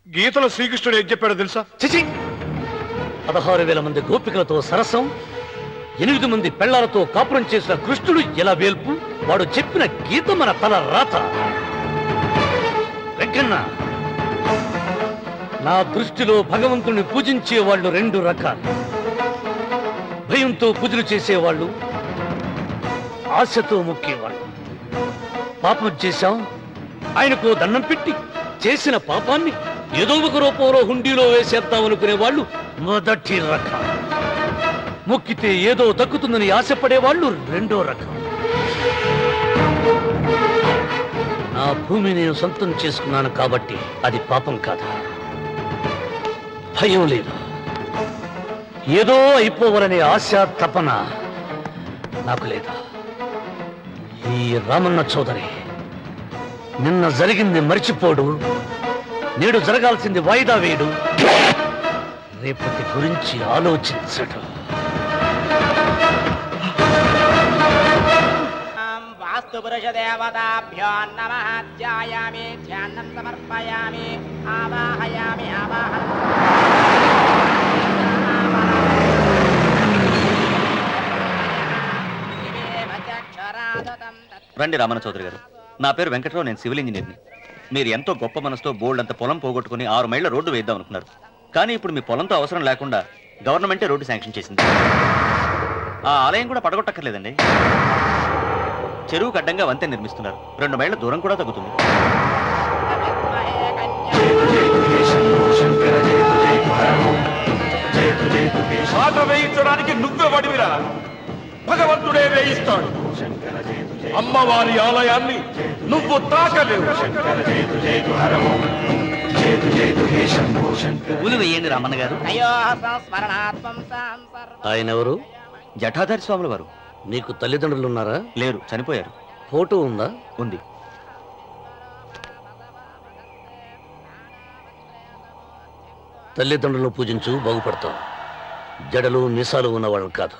గీతలో శ్రీకృష్ణుడు ఏం చెప్పాడో తెలుసా? చిచి! 16,000 మంది గోపికలతో సరసం, 8 మంది పెళ్లాలతో కాపురం చేసిన కృష్ణుడు ఎలా వేల్పు? వాడు చెప్పిన గీత మన తల రాత. వెంకన్న, నా దృష్టిలో భగవంతుని పూజించే వాళ్ళు 2 రకాలు. భయంతో పూజలు చేసేవాళ్ళు, ఆశతో మొక్కేవాళ్ళు. పాపం చేశాం, ఆయనకు దండం పెట్టి చేసిన పాపాన్ని ఏదో ఒక రూపంలో హుండీలో వేసేద్దామనుకునే వాళ్ళు మొదటి రకం. మొక్కితే ఏదో దక్కుతుందని ఆశపడేవాళ్ళు 2వ రకం. నా భూమి నేను సొంతం చేసుకున్నాను కాబట్టి అది పాపం కాదా? భయం లేదు, ఏదో అయిపోవాలనే ఆశ, తపన నాకు లేదా? ఈ రామన్న చౌదరి నిన్న జరిగింది మర్చిపోడు, నేడు జరగాల్సింది వాయిదా వేయడు, రేపటి గురించి ఆలోచించడు. నమోస్తు పురుష దేవతాభ్యో నమః ధ్యాయామి ధ్యానం సమర్పయామి ఆవాహయామి రండి రామన్న చౌదరి గారు, నా పేరు వెంకట్రావు, నేను సివిల్ ఇంజనీర్ని. మీరు ఎంతో గొప్ప మనసుతో బోల్డ్ అంత పొలం పోగొట్టుకుని 6 మైళ్ళ రోడ్డు వేద్దాం అనుకున్నారు. కానీ ఇప్పుడు మీ పొలంతో అవసరం లేకుండా గవర్నమెంటే రోడ్డు శాంక్షన్ చేసింది. ఆ ఆలయం కూడా పడగొట్టక్కర్లేదండి. చెరువుకు అడ్డంగా వంతెన నిర్మిస్తున్నారు. 2 మైళ్ళ దూరం కూడా తగ్గుతుంది. పాట వేయించడానికి నువ్వే వడివిరా, భగవంతుడే వేయిస్తాడు. అమ్మవారి ఆలయాన్ని నువ్వు తాకలేవు. పూలు వేయండి రామన్న గారు. ఆయన ఎవరు? జటాధారి స్వాముల వారు. నీకు తల్లిదండ్రులు ఉన్నారా? లేరు, చనిపోయారు. ఫోటో ఉందా? ఉంది. తల్లిదండ్రులను పూజించు, బాగుపడతావు. జడలు మీసాలు ఉన్నవాళ్ళు కాదు.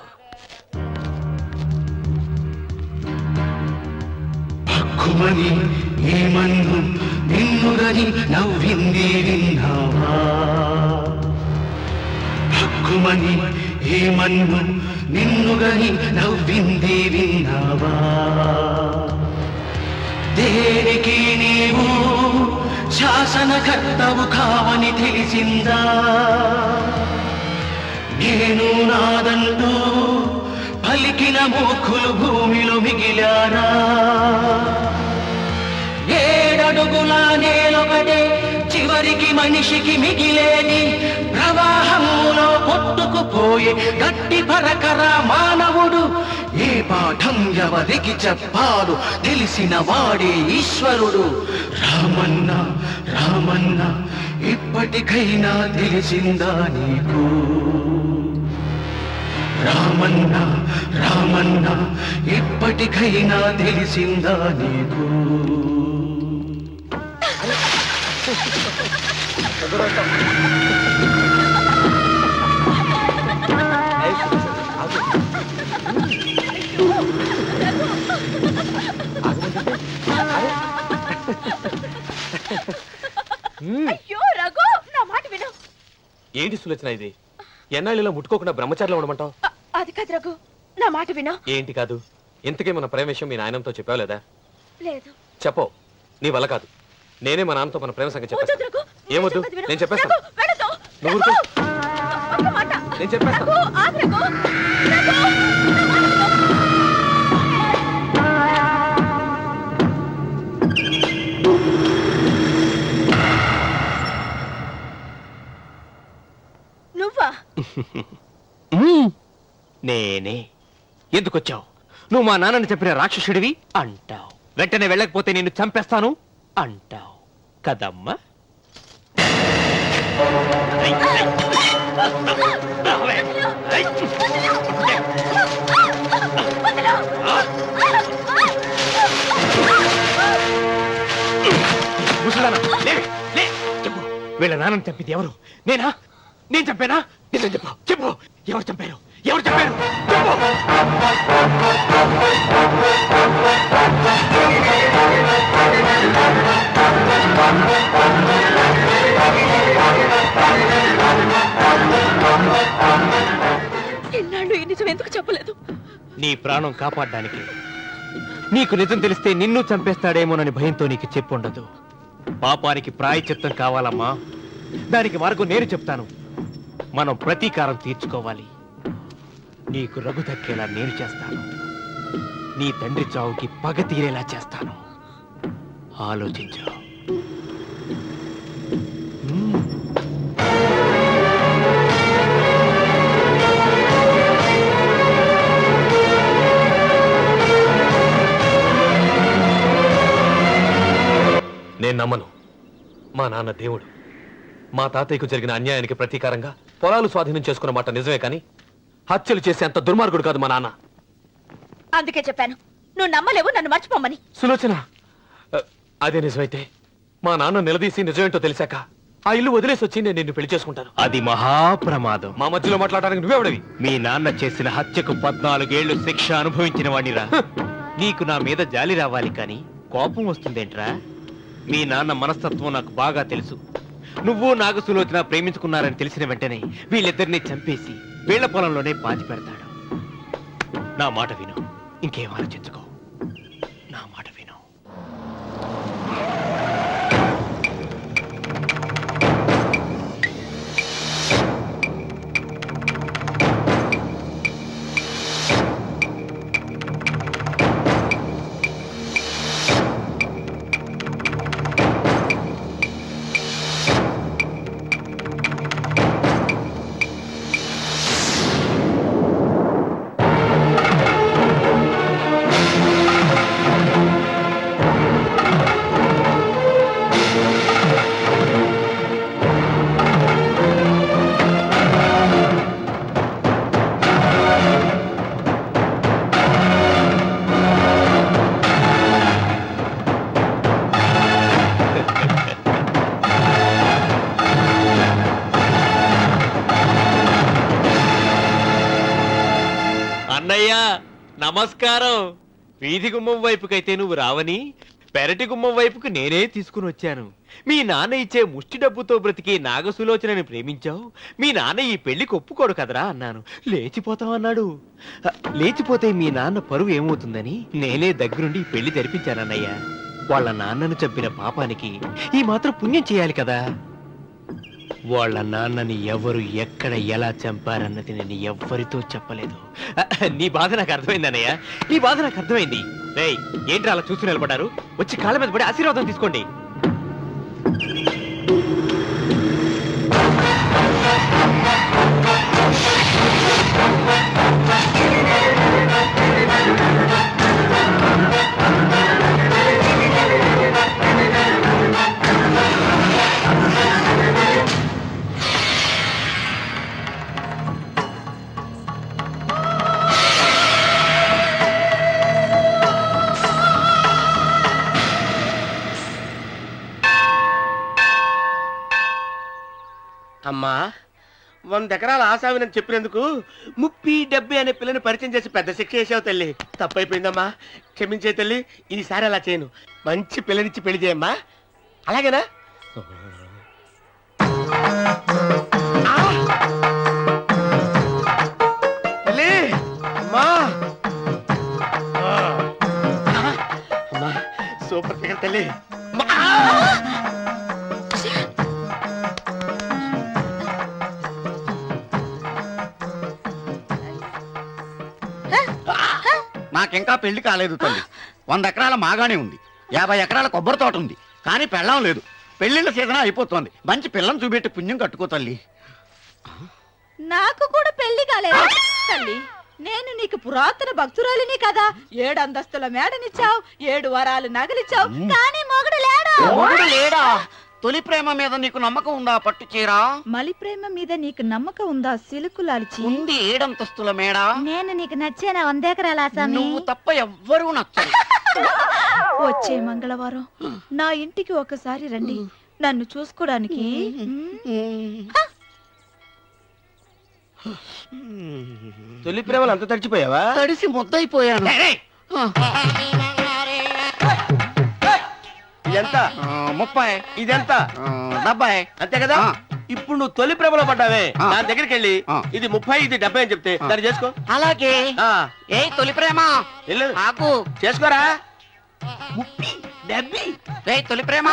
హక్కుమని ఏమన్ను నిన్నుగని నవ్వింది విన్నావా? హక్కుమని ఏమన్ను నిన్నుగని నవ్వింది విన్నావా? దేనికి నీవు శాసనకర్తవు కావని తెలిసిందా? నేను నాదంటూ పలికిన మూర్ఖులు భూమిలో మిగిలారా? 7 అడుగుల నేలొకటే చివరికి మనిషికి మిగిలేని ప్రవాహంలో కొట్టుకుపోయే గట్టి పరకర మానవుడు. ఏ పాఠం ఎవరికి చెప్పాలో తెలిసిన వాడే ఈశ్వరుడు. రామన్న రామన్న ఇప్పటికైనా తెలిసిందా నీకు? రామన్న రామన్న ఇప్పటికైనా తెలిసిందా నీకు? అయ్యో రఘు, నా మాట విను. ఏంటి సులోచన ఇది? ఎన్నాళ్ళలో ముట్టుకోకుండా బ్రహ్మచారిలో ఉండమంటావు? అది కాదు రఘు, నా మాట విను. ఏంటి కాదు? ఇంతకీ మన ప్రేమ విషయం మీ నాయనంతో చెప్పావు లేదా? లేదు. చెప్పో, నీ వల్ల కాదు. నేనే మా నాన్నతో మన ప్రేమ సంగతి వద్దు చెప్పేస్తాను. రఘు, ఏమొద్దు, చెప్పేది విను. నేను చెప్పేస్తాను. రఘు, వెళ్ళొద్దు. నువ్వు రఘు, ఊరుకో. ఒక్క మాట. నేను చెప్పేస్తాను. రఘు, ఆగు రఘు. రఘు, నా మాట విను. నువ్వా? నేనే. ఎందుకొచ్చావు? నువ్వు మా నాన్నని చెప్పిన రాక్షసుడివి అంటావు. వెంటనే వెళ్ళకపోతే నిన్ను చంపేస్తాను అంటావు కదమ్మా? ముసలానా, లే, లే, చెప్పు. వీళ్ళ నాన్నని చంపింది ఎవరు? నేనా? నేను చంపానా? నిజం చెప్పు, చెప్పు. ఎవరు చంపారు? ఎవరు చంపారు? చెప్పు. ఎన్నాళ్ళు ఈ నిజం ఎందుకు చెప్పలేదు? నీ ప్రాణం కాపాడడానికి. నీకు నిజం తెలిస్తే నిన్ను చంపేస్తాడేమోనని భయంతో నీకు చెప్పుండదు. పాపానికి ప్రాయశ్చిత్తం కావాలమ్మా. దానికి మార్గం నేను చెప్తాను. మనం ప్రతీకారం తీర్చుకోవాలి. నీకు రఘు దక్కేలా నేను చేస్తాను. నీ తండ్రి చావుకి పగ తీరేలా చేస్తాను. ఆలోచించు. నేను నమ్మను. మా నాన్న దేవుడు. మా తాతయ్యకు జరిగిన అన్యాయానికి ప్రతీకారంగా పొలాలు స్వాధీనం చేసుకున్న మాట నిజమే, కానీ హత్యలు చేసే అంత దుర్మార్గుడు కాదు మా నాన్న. అందుకే చెప్పాను, నువ్వు నమ్మలేవు, నన్ను మర్చిపోమని. సులోచన, అదే నిజమైతే మా నాన్న నిలదీసి నిజమేంటో తెలిసాక ఆ ఇల్లు వదిలేసి వచ్చి నేను నిన్ను పెళ్లి చేసుకుంటాను. అది మహాప్రమాదం. మా మధ్యలో మాట్లాడడానికి నువ్వెవడవి? మీ నాన్న చేసిన హత్యకు 14 ఏళ్లు శిక్ష అనుభవించిన వాడిరా. నీకు నా మీద జాలి రావాలి కానీ కోపం వస్తుందేంట్రా? మీ నాన్న మనస్తత్వం నాకు బాగా తెలుసు. నువ్వు నాగసులోచన ప్రేమించుకున్నారని తెలిసిన వెంటనే వీళ్ళిద్దరిని చంపేసి వీళ్ల పొలంలోనే పాతి పెడతాడు. నా మాట విను, ఇంకేం ఆలోచించుకో. నా మాట విను. అన్నయ్య నమస్కారం. వీధి గుమ్మం వైపుకైతే నువ్వు రావని పెరటి గుమ్మం వైపుకు నేనే తీసుకుని వచ్చాను. మీ నాన్న ఇచ్చే ముష్టి డబ్బుతో బ్రతికి నాగసులోచనని ప్రేమించావు. మీ నాన్న ఈ పెళ్లికి ఒప్పుకోడు కదరా అన్నాను. లేచిపోతావన్నాడు. లేచిపోతే మీ నాన్న పరువు ఏమవుతుందని నేనే దగ్గరుండి ఈ పెళ్లి తెరిపించానన్నయ్య. వాళ్ళ నాన్నను చంపిన పాపానికి ఈ మాత్రం పుణ్యం చేయాలి కదా. వాళ్ళ నాన్నని ఎవరు ఎక్కడ ఎలా చంపారన్నది నేను ఎవ్వరితో చెప్పలేదు. నీ బాధ నాకు అర్థమైంది అన్నయ్య, నీ బాధ నాకు అర్థమైంది. రేయ్, ఏంట్రా అలా చూస్తూ నిలబడ్డారు? వచ్చి కాళ్ళ మీద పడి ఆశీర్వాదం తీసుకోండి. అమ్మా 100 ఎకరాల ఆశావినని చెప్పినందుకు 30-70 అనే పిల్లని పరిచయం చేసి పెద్ద శిక్ష చేసావు తల్లి. తప్పైపోయిందమ్మా, క్షమించే తల్లి. ఈసారి అలా చేయను. మంచి పిల్లనిచ్చి పెళ్లి చేయమ్మా. అలాగేనా? తల్లి అమ్మా, అమ్మా సూపర్ ఫిగర్ తల్లి. నాకింకా పెళ్లి కాలేదు తల్లి. 100 ఎకరాల మాగానే ఉంది, 50 ఎకరాల కొబ్బరి తోట ఉంది, కానీ పెళ్ళం లేదు. పెళ్లిళ్ళ సీజన్ అయిపోతుంది. మంచి పిల్లని చూపెట్టి పుణ్యం కట్టుకో తల్లి. నాకు కూడా పెళ్లి కాలేదు తల్లి. నేను నీకు పురాతన భక్తురాలిని కదా. 7 అంతస్తుల మేడనిచ్చావు, 7 వరాలు నగలిచ్చావు, కానీ మొగుడు లేడా? మొగుడు లేడా? తొలి ప్రేమ మీద నీకు నమ్మకం ఉందా? పట్టు చీరా. మలి ప్రేమ మీద నీకు నమ్మకం ఉందా? సిలుకులాల్చి ఉంది. 7 అంతస్తుల మేడ. నేను నీకు నచ్చేనా? 100 ఎకరాల ఆసామి. నువ్వు తప్ప ఎవ్వరూ నచ్చరు. వచ్చే మంగళవారం నా ఇంటికి ఒకసారి రండి, నన్ను చూసుకోవడానికి. తొలి ప్రేమలు అంత తడిచిపోయావా? తడిసి ముద్దయిపోయాను. ఇదెంత? 30. ఇదెంత? 70. అంతే కదా. ఇప్పుడు నువ్వు తొలి ప్రేమలో పడ్డావే, దాని దగ్గరికి వెళ్ళి ఇది 30 ఇది 70 అని చెప్తే దాన్ని చేసుకో. అలాగే. ఏ తొలి ప్రేమ ఆకు చేసుకోరా. 30, 70. ఏ తొలి ప్రేమ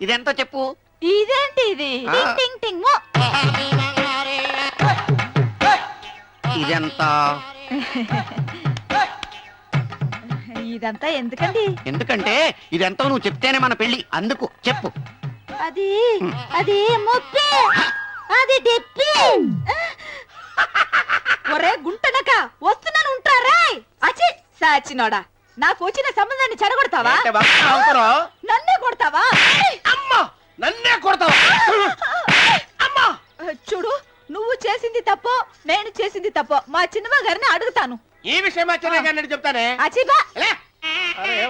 ఇదెంత చెప్పు. ఇదేంటి ఇది? టింగ్ టింగ్ మో. ఇదెంత? ఇదంతా ఎందుకండి? ఎందుకంటే ఇదెంతో నువ్వు చెప్తేనే మన పెళ్లి. అందుకు చెప్పు. అది అది 30, అది 70. ఒరే గుంటనక వస్తున్నాను, ఉంటారా? అచి సాచినోడా, నాకు వచ్చిన సంబంధాన్ని చెడగొడతావా? నన్నే కొడతావా? అమ్మా, నన్నే కొడతావా? అమ్మా చూడు, నువ్వు చేసింది తప్పో నేను చేసింది తప్పో మా చిన్నమ్మ గారిని అడుగుతాను. ఈ విషయం మా చిన్న గారిని చెప్తానే. అచిబా అరే